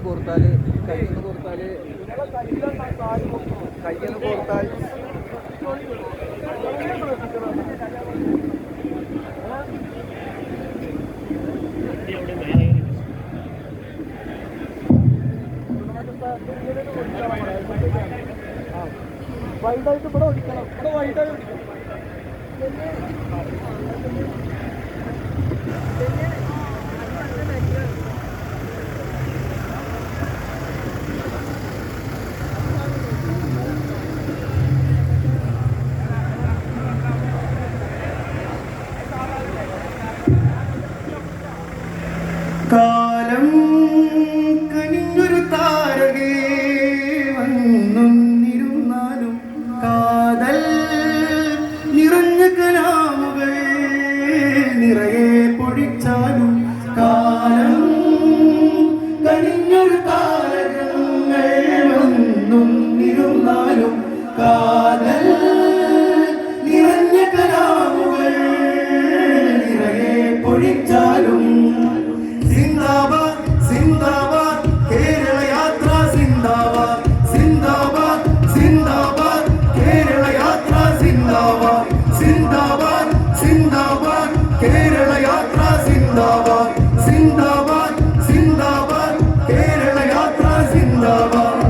കോർത്താൽ കയ്യൊന്ന് കോർത്താൽ കയ്യൊന്ന് കോർത്താൽ വൈഡായിട്ട് ഇവിടെ ഓടിക്കണം, ഇവിടെ വൈഡായി ഓടിക്കണം. കാലം കനിഞ്ഞൊരു താരകേ വന്നൊന്നിരുന്നാലും കാതൽ നിറഞ്ഞ കലാമുകൾ നിറയെ പൊഴിച്ചാലും കാലം കനിഞ്ഞൊരു താരകങ്ങൾ വന്നൊന്നിരുന്നാലും കാതൽ നിറഞ്ഞ കലാമുകൾ നിറയെ പൊഴിച്ചാലും സിന്ദാബാദ് സിന്ദാബാദ് കേരള യാത്ര സിന്ദാബാദ് സിന്ദാബാദ് സിന്ദാബാദ് കേരള യാത്ര സിന്ദാബാദ് സിന്ദാബാദ് സിന്ദാബാദ് കേരള യാത്ര സിന്ദാബാദ് സിന്ദാബാദ് സിന്ദാബാദ് കേരള യാത്ര സിന്ദാബാദ്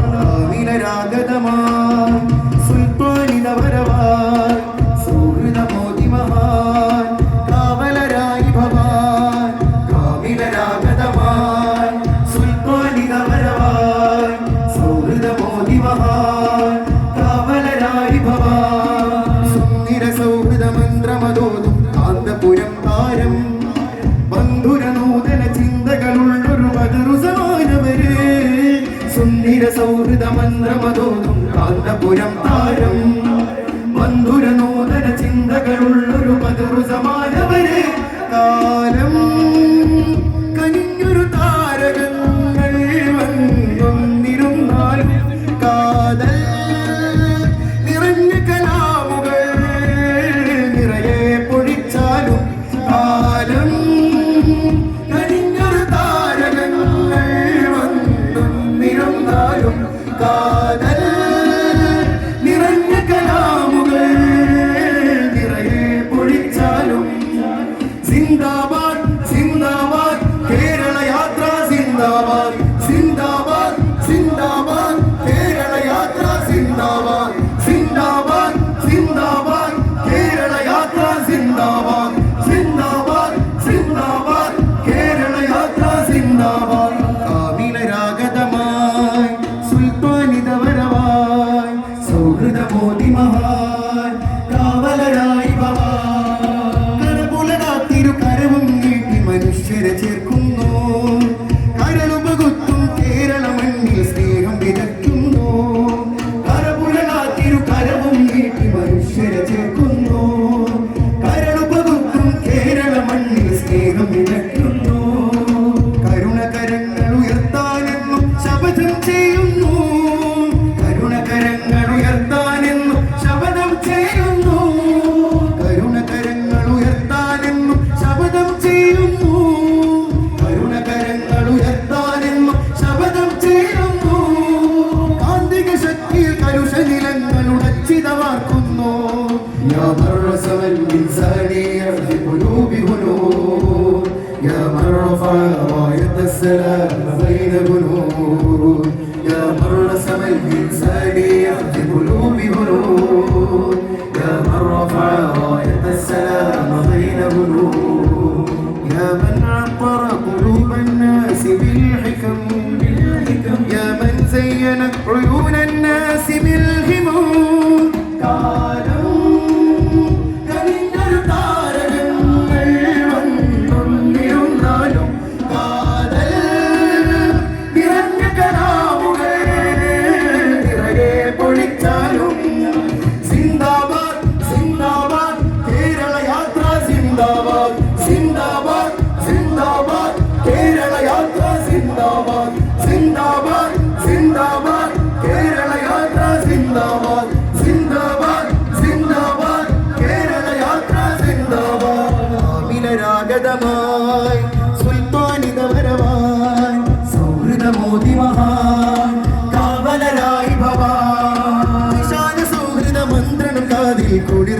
വിനരാഗതമായി സുൽത്താനിത വരവായി സൗഹൃദ മോദി മഹാൻ കാവലരായി ഭവാൻ കാമിലരാഗതമായി സുൽത്താനിത വരവായി സൗഹൃദ മോദി മഹാൻ കാവലരായി ഭവാൻ സുന്ദര സൗഹൃദ മന്ത്രമതോതും കാന്തപുരം താരം ബന്ധുര നൂതന ചിന്തകളുള്ളൊരു മധുരുസമാനവര് സുന്ദര സൗഹൃദ മന്ത്രമതോതും കാന്തപുരം താരം ബന്ധുര നൂതന ചിന്തകളുള്ളൊരു മധുരുസമാനവര് കാലം കനിഞ്ഞൊരു താരകങ്ങൾ വന്നൊന്നിരുന്നാലും കാതൽ നിറഞ്ഞ കലാമുകൾ നിറയെ പൊഴിച്ചാലും കാലം കനിഞ്ഞൊരു താരകങ്ങൾ വന്നൊന്നിരുന്നാലും കാതൽ നിറഞ്ഞ കലാമുകൾ നിറയെ പൊഴിച്ചാലും സിന്ദാബാദ് സിന്ദാബാദ് കേരള യാത്ര സിന്ദാബാദ് സിന്ദാബാദ് സിന്ദാബാദ് കേരള യാത്ര സിന്ദാബാദ് സിന്ദാബാദ് സിന്ദാബാദ് കേരള യാത്ര സിന്ദാബാദ് സിന്ദാബാദ് സിന്ദാബാദ് കേരള യാത്ര സിന്ദാബാദ് കാമിലരാഗതമായി സുൽത്താനിത വരവായി സൗഹൃദ മോദി മഹാൻ കാവലരായി ഭവാൻ കരവും നീട്ടി മനുഷ്യരെ ചേർക്കുന്നു കരളുപകുത്തും കേരള മണ്ണിൽ സ്നേഹം വിതയ്ക്കുന്നു കരവും നീട്ടി മനുഷ്യരെ ചേർക്കുന്നു കരളുപകുത്തും കേരള മണ്ണിൽ സ്നേഹം വിതയ്ക്കുന്നു കരുണകരങ്ങൾ ഉയർത്താനെന്നും ശപഥം ചെയ്യുന്നു കരുണകരങ്ങൾ ഉയർത്താനെന്നും ശപഥം ചെയ്യുന്നു കരുണകരങ്ങൾ ഉയർത്താനെന്നും ശപഥം ചെയ്യുന്നു കരുണകരങ്ങൾ ഉയർത്താനെന്നും ശപഥം ചെയ്യുന്നു കാന്തിക ശക്തിയിൽ കലുഷ നിലങ്ങൾ ഉടച്ചിതമാർക്കുന്നു يا من رسم الإنسانية في قلوب هنود يا من رفع راية السلام بين بنود يا من رسم الإنسانية في قلوب هنود يا من رفع راية السلام بين بنود يا من عطر قلوب الناس بالحكم يا من زين عيون الناس بالهموم കാലം കനിഞ്ഞൊരു താരകങ്ങൾ വന്നൊന്നിരുന്നാലും കാതൽ നിറഞ്ഞ കലാമുകൾ നിറയെ പൊഴിച്ചാലും സിന്ദാബാദ് സിന്ദാബാദ് കേരള യാത്ര സിന്ദാബാദ് സിന്ദാബാദ് സിന്ദാബാദ് കേരള യാത്ര സിന്ദാബാദ് സിന്ദാബാദ് സിന്ദാബാദ് കേരള യാത്ര സിന്ദാബാദ് സിന്ദാബാദ് സിന്ദാബാദ് കേരള യാത്ര സിന്ദാബാദ് കാമിലരാഗതമായി സുൽത്താനിത വരവായി സൗഹൃദമോ മോദി മഹാൻ കാവലരായി ഭവാൻ വിശാല സൗഹൃദ മന്ത്രണം കാതിൽ കൂടി